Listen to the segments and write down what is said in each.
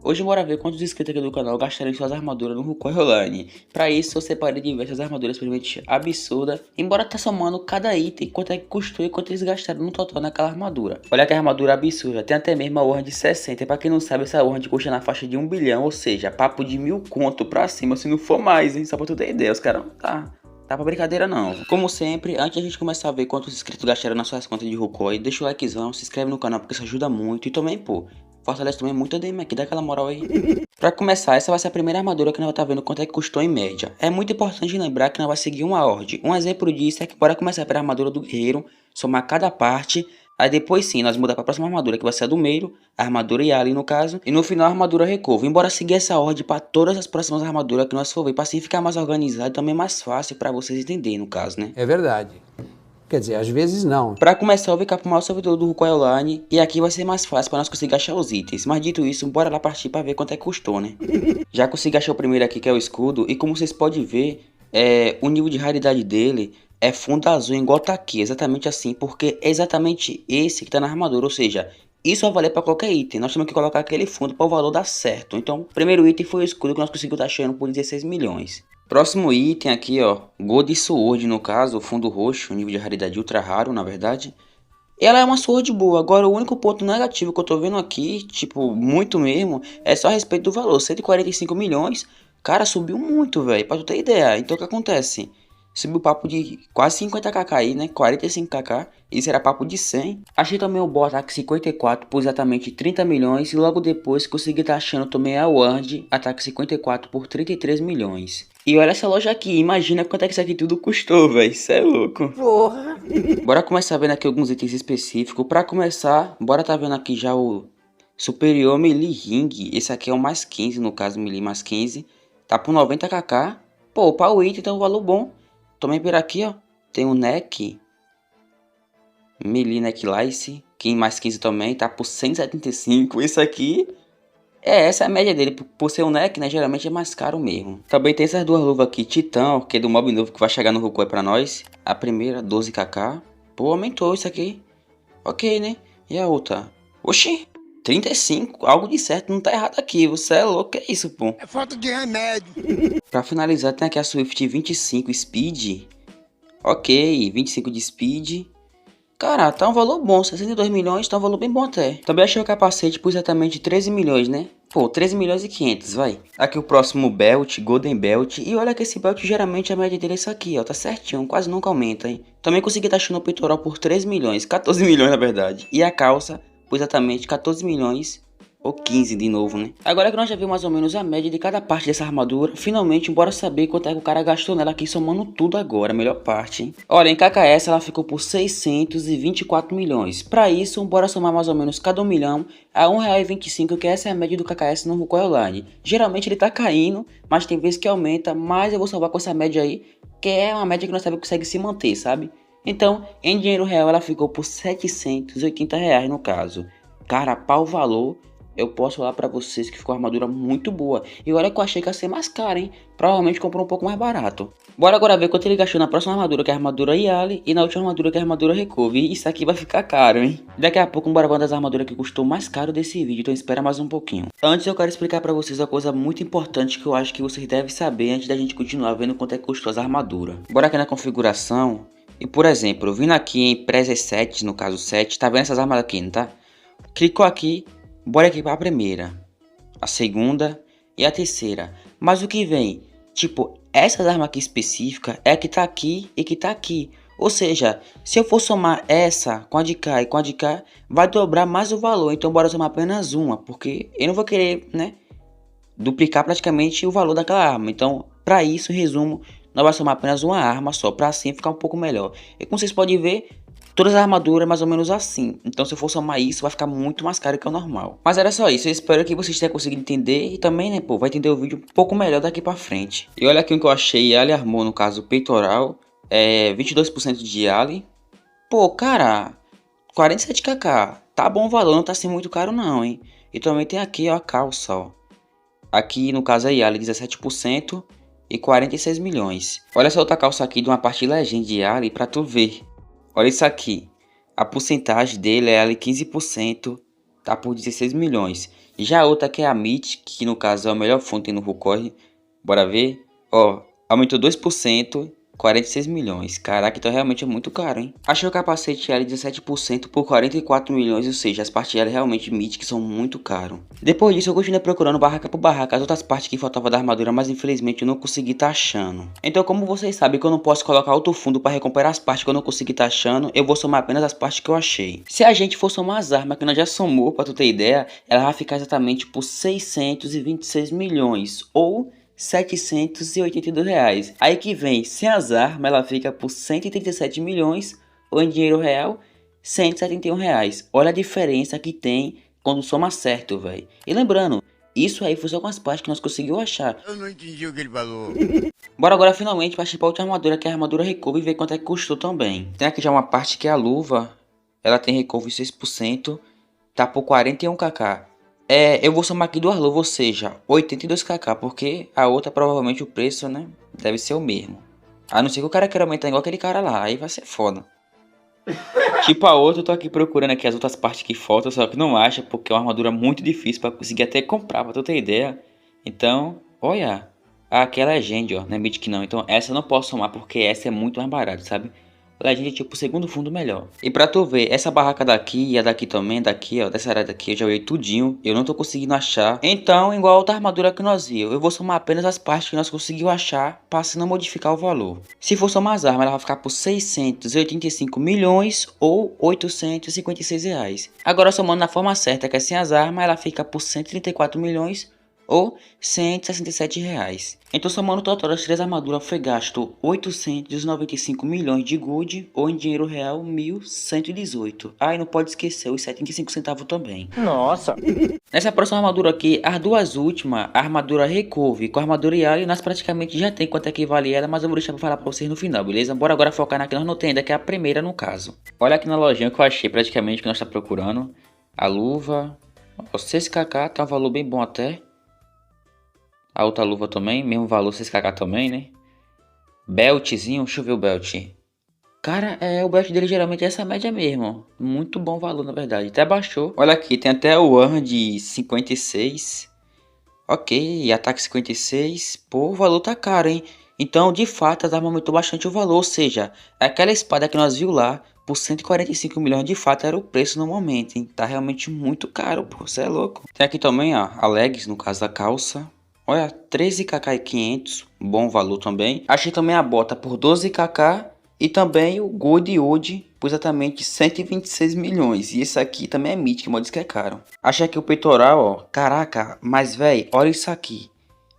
Hoje bora ver quantos inscritos aqui do canal gastaram em suas armaduras no Rukoy Online. Pra isso eu separei diversas armaduras simplesmente absurdas, embora tá somando cada item, quanto é que custou e quanto eles gastaram no total naquela armadura. Olha que armadura absurda, tem até mesmo a Ward de 60, e pra quem não sabe essa Ward custa na faixa de 1 bilhão, ou seja, papo de 1000 conto pra cima, se não for mais, hein, só pra tu ter ideia, os caras não tá pra brincadeira não. Como sempre, antes de a gente começar a ver quantos inscritos gastaram nas suas contas de Rukoy, deixa o likezão, se inscreve no canal porque isso ajuda muito e também, pô, fortalece também muito a DM aqui, dá aquela moral aí. Pra começar, essa vai ser a primeira armadura que nós vamos estar vendo quanto é que custou em média. É muito importante lembrar que nós vamos seguir uma ordem. Um exemplo disso é que bora começar pela armadura do guerreiro, somar cada parte, aí depois sim nós mudar pra próxima armadura que vai ser a do meio, a armadura Yali no caso, e no final a armadura Recovo. Embora seguir essa ordem para todas as próximas armaduras que nós for ver, pra assim ficar mais organizado e também mais fácil pra vocês entenderem no caso, né? É verdade. Quer dizer, às vezes não. Pra começar, eu vou ficar pro maior servidor do Rukoy Online e aqui vai ser mais fácil pra nós conseguir achar os itens. Mas dito isso, bora lá partir pra ver quanto é que custou, né? Já consegui achar o primeiro aqui que é o escudo e como vocês podem ver, o nível de raridade dele é fundo azul igual tá aqui, exatamente assim, porque é exatamente esse que tá na armadura, ou seja, isso vai valer pra qualquer item, nós temos que colocar aquele fundo para o valor dar certo. Então, o primeiro item foi o escudo que nós conseguimos estar achando por 16 milhões. Próximo item aqui, ó, Gold Sword no caso, o fundo roxo, nível de raridade ultra raro, na verdade. Ela é uma sword boa, agora o único ponto negativo que eu tô vendo aqui, tipo, muito mesmo, é só a respeito do valor, 145 milhões, cara, subiu muito, velho, pra tu ter ideia. Então o que acontece? Subiu o papo de quase 50kk aí, né, 45kk, isso era papo de 100. Achei também o Boa Ataque 54 por exatamente 30 milhões e logo depois consegui estar achando também a Ward Ataque 54 por 33 milhões. E olha essa loja aqui, imagina quanto é que isso aqui tudo custou, velho, isso é louco. Porra! Bora começar vendo aqui alguns itens específicos. Pra começar, bora tá vendo aqui já o Superior Melee Ring. Esse aqui é o mais 15, no caso Melee mais 15. Tá por 90kk. Pô, para o item tem um valor bom. Também por aqui, ó, tem o Neck Melee Necklace, que mais 15 também, tá por 175. Esse aqui... essa é a média dele, por ser um neck, né, geralmente é mais caro mesmo. Também tem essas duas luvas aqui, Titã, que é do mob novo que vai chegar no Rukoy pra nós. A primeira, 12kk. Pô, aumentou isso aqui. Ok, né? E a outra? Oxi, 35, algo de certo não tá errado aqui, você é louco, que é isso, pô? É falta de remédio. Pra finalizar, tem aqui a Swift 25 Speed. Ok, 25 de Speed. Cara, tá um valor bom, 62 milhões, tá um valor bem bom até. Também achei o capacete por exatamente 13 milhões, né? Pô, 13 milhões e 500, vai. Aqui o próximo Belt, Golden Belt. E olha que esse Belt geralmente a média dele é isso aqui, ó. Tá certinho, quase nunca aumenta, hein? Também consegui estar achando o peitoral por 3 milhões, 14 milhões na verdade. E a calça por exatamente 14 milhões. Ou 15 de novo, né? Agora que nós já vimos mais ou menos a média de cada parte dessa armadura, finalmente bora saber quanto é que o cara gastou nela aqui somando tudo agora, a melhor parte, hein? Olha, em KKS ela ficou por 624 milhões. Pra isso, bora somar mais ou menos cada 1 milhão a R$1,25, que essa é a média do KKS no Rukoy Online. Geralmente ele tá caindo, mas tem vezes que aumenta, mas eu vou salvar com essa média aí, que é uma média que nós sabemos que consegue se manter, sabe? Então, em dinheiro real ela ficou por R$780 no caso. Cara, pau valor... eu posso falar pra vocês que ficou uma armadura muito boa. E olha que eu achei que ia ser mais cara, hein? Provavelmente comprou um pouco mais barato. Bora agora ver quanto ele gastou na próxima armadura, que é a armadura Yali. E na última armadura, que é a armadura Recover. E isso aqui vai ficar caro, hein? Daqui a pouco, bora ver uma das armaduras que custou mais caro desse vídeo. Então espera mais um pouquinho. Antes eu quero explicar pra vocês uma coisa muito importante que eu acho que vocês devem saber antes da gente continuar vendo quanto é que custou as armaduras. Bora aqui na configuração. E por exemplo, vindo aqui em Preset, no caso 7, tá vendo essas armas aqui, não tá? Clicou aqui. Bora equipar a primeira, a segunda e a terceira. Mas o que vem? Tipo, essas armas aqui específicas é a que tá aqui e que tá aqui. Ou seja, se eu for somar essa com a de cá e com a de cá, vai dobrar mais o valor. Então bora somar apenas uma, porque eu não vou querer, né, duplicar praticamente o valor daquela arma. Então, para isso, em resumo, nós vamos somar apenas uma arma só, para assim ficar um pouco melhor. E como vocês podem ver, todas as armaduras mais ou menos assim. Então se eu for somar isso vai ficar muito mais caro que o normal. Mas era só isso. Eu espero que vocês tenham conseguido entender. E também, né, pô, vai entender o vídeo um pouco melhor daqui pra frente. E olha aqui o que eu achei. Ali armou, no caso, o peitoral. 22% de ali. Pô, cara, 47kk. Tá bom o valor, não tá assim muito caro não, hein. E também tem aqui, ó, a calça, ó. Aqui no caso aí, Ali 17% e 46 milhões. Olha essa outra calça aqui de uma parte legend de Ali pra tu ver. Olha isso aqui, a porcentagem dele é ali 15%, tá por 16 milhões. Já a outra que é a Mythic, que no caso é o melhor fundo que tem no Rucoin. Bora ver. Ó, aumentou 2%, 46 milhões. Caraca, então realmente é muito caro, hein? Achei o capacete L 17% por 44 milhões, ou seja, as partes L realmente Mythic são muito caro. Depois disso eu continuei procurando barraca por barraca as outras partes que faltavam da armadura, mas infelizmente eu não consegui tá achando. Então como vocês sabem que eu não posso colocar outro fundo para recuperar as partes que eu não consegui tá achando, eu vou somar apenas as partes que eu achei. Se a gente for somar as armas que nós já somou, pra tu ter ideia, ela vai ficar exatamente por 626 milhões, ou 782 reais. Aí que vem, sem as armas, ela fica por 137 milhões, ou em dinheiro real, 171 reais. Olha a diferença que tem quando soma certo, velho. E lembrando, isso aí foi só com as partes que nós conseguimos achar. Eu não entendi o que ele falou. Bora agora finalmente partir para outra armadura, que é a armadura recover, e ver quanto é que custou também. Tem aqui já uma parte que é a luva. Ela tem recover 6%, tá por 41kk. Eu vou somar aqui duas luvas, ou seja, 82kk, porque a outra provavelmente o preço, né, deve ser o mesmo. A não ser que o cara queira aumentar igual aquele cara lá, aí vai ser foda. Tipo a outra, eu tô aqui procurando aqui as outras partes que faltam, só que não acha, porque é uma armadura muito difícil pra conseguir até comprar, pra tu ter ideia. Então, olha, aquela é Legend, ó, não é Mythic não, então essa eu não posso somar, porque essa é muito mais barata, sabe? Legend é tipo o segundo fundo melhor. E pra tu ver, essa barraca daqui e a daqui também, daqui ó, dessa área daqui eu já olhei tudinho, eu não tô conseguindo achar. Então, igual a outra armadura que nós vimos, eu vou somar apenas as partes que nós conseguimos achar, para não modificar o valor. Se for somar as armas, ela vai ficar por 685 milhões ou 856 reais. Agora somando na forma certa, que é sem as armas, ela fica por 134 milhões ou 167 reais. Então somando o total das três armaduras foi gasto 895 milhões de gold, ou em dinheiro real 1118. Ah, e não pode esquecer os 75 centavos também. Nossa! Nessa próxima armadura aqui, as duas últimas, a armadura Recover com a armadura Yali, nós praticamente já tem quanto é que vale ela, mas eu vou deixar pra falar pra vocês no final, beleza? Bora agora focar na que nós não tem ainda, que é a primeira no caso. Olha aqui na lojinha que eu achei praticamente que nós tá procurando. A luva, 6kk, tá um valor bem bom até. A outra luva também, mesmo valor 6kk também, né? Beltzinho, deixa eu ver o belt. Cara, o belt dele geralmente é essa média mesmo. Muito bom valor, na verdade. Até baixou. Olha aqui, tem até o One de 56. Ok, ataque 56. Pô, o valor tá caro, hein? Então, de fato, as armas aumentou bastante o valor. Ou seja, aquela espada que nós viu lá, por 145 milhões, de fato, era o preço no momento, hein? Tá realmente muito caro, pô. Você é louco. Tem aqui também, ó, a legs, no caso da calça. Olha, 13kk e 500, bom valor também. Achei também a bota por 12kk e também o Gold Old por exatamente 126 milhões. E esse aqui também é Mythic, mas diz que é caro. Achei aqui o peitoral, ó. Caraca, mas velho, olha isso aqui.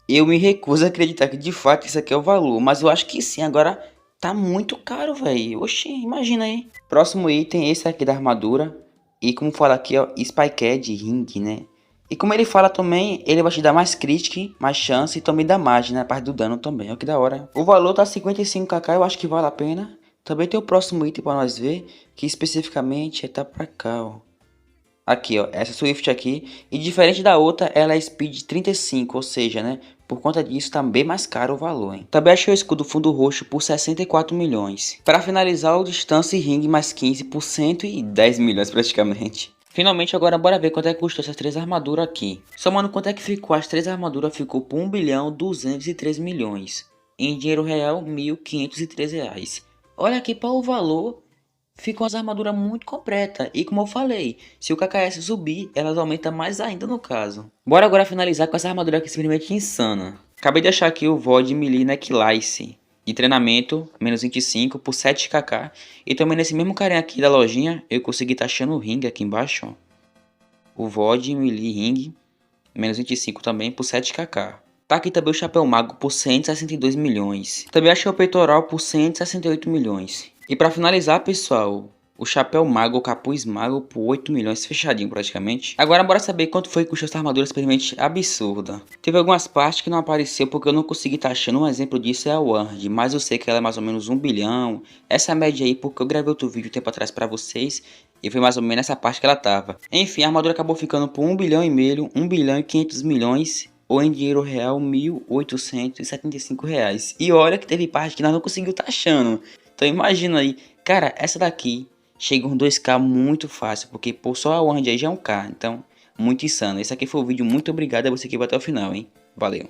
Eu me recuso a acreditar que de fato isso aqui é o valor, mas eu acho que sim. Agora tá muito caro, velho. Oxi, imagina aí. Próximo item, esse aqui da armadura. E como fala aqui, ó, Spiked Ring, né? E como ele fala também, ele vai te dar mais crítica, mais chance e também dá magia, né? Parte do dano também, ó, que da hora. O valor tá 55kk, eu acho que vale a pena. Também tem o próximo item para nós ver, que especificamente tá pra cá, ó. Aqui, ó, essa Swift aqui. E diferente da outra, ela é Speed 35, ou seja, né? Por conta disso tá bem mais caro o valor, hein? Também achei o escudo fundo roxo por 64 milhões. Para finalizar, o distância e ring mais 15 por 110 milhões praticamente. Finalmente agora bora ver quanto é que custou essas três armaduras aqui. Somando quanto é que ficou, as três armaduras ficou por 1 bilhão 203 milhões. Em dinheiro real, 1.503 reais. Olha aqui para o valor, ficam as armaduras muito completas. E como eu falei, se o KKS subir, elas aumentam mais ainda no caso. Bora agora finalizar com essa armadura aqui simplesmente insana. Acabei de achar aqui o VOD Melee Necklace de treinamento, menos 25 por 7kk. E também nesse mesmo carinha aqui da lojinha, eu consegui tá achando o ring aqui embaixo, ó. O VOD Melee Ring, menos 25 também por 7kk. Tá aqui também o chapéu mago por 162 milhões. Também achei o peitoral por 168 milhões. E para finalizar, pessoal, o chapéu mago, o capuz mago por 8 milhões, fechadinho praticamente. Agora bora saber quanto foi que custou essa armadura simplesmente absurda. Teve algumas partes que não apareceu porque eu não consegui estar achando. Um exemplo disso é a Word, mas eu sei que ela é mais ou menos 1 bilhão. Essa média aí porque eu gravei outro vídeo tempo atrás pra vocês e foi mais ou menos essa parte que ela tava. Enfim, a armadura acabou ficando por 1 bilhão e meio, 1 bilhão e 500 milhões. Ou em dinheiro real, 1.875 reais. E olha que teve parte que nós não conseguimos estar achando. Então imagina aí, cara, essa daqui chega uns 2k muito fácil, porque por só a Word aí já é 1k. Então muito insano. Esse aqui foi o vídeo, muito obrigado a você que vai até o final, hein? Valeu.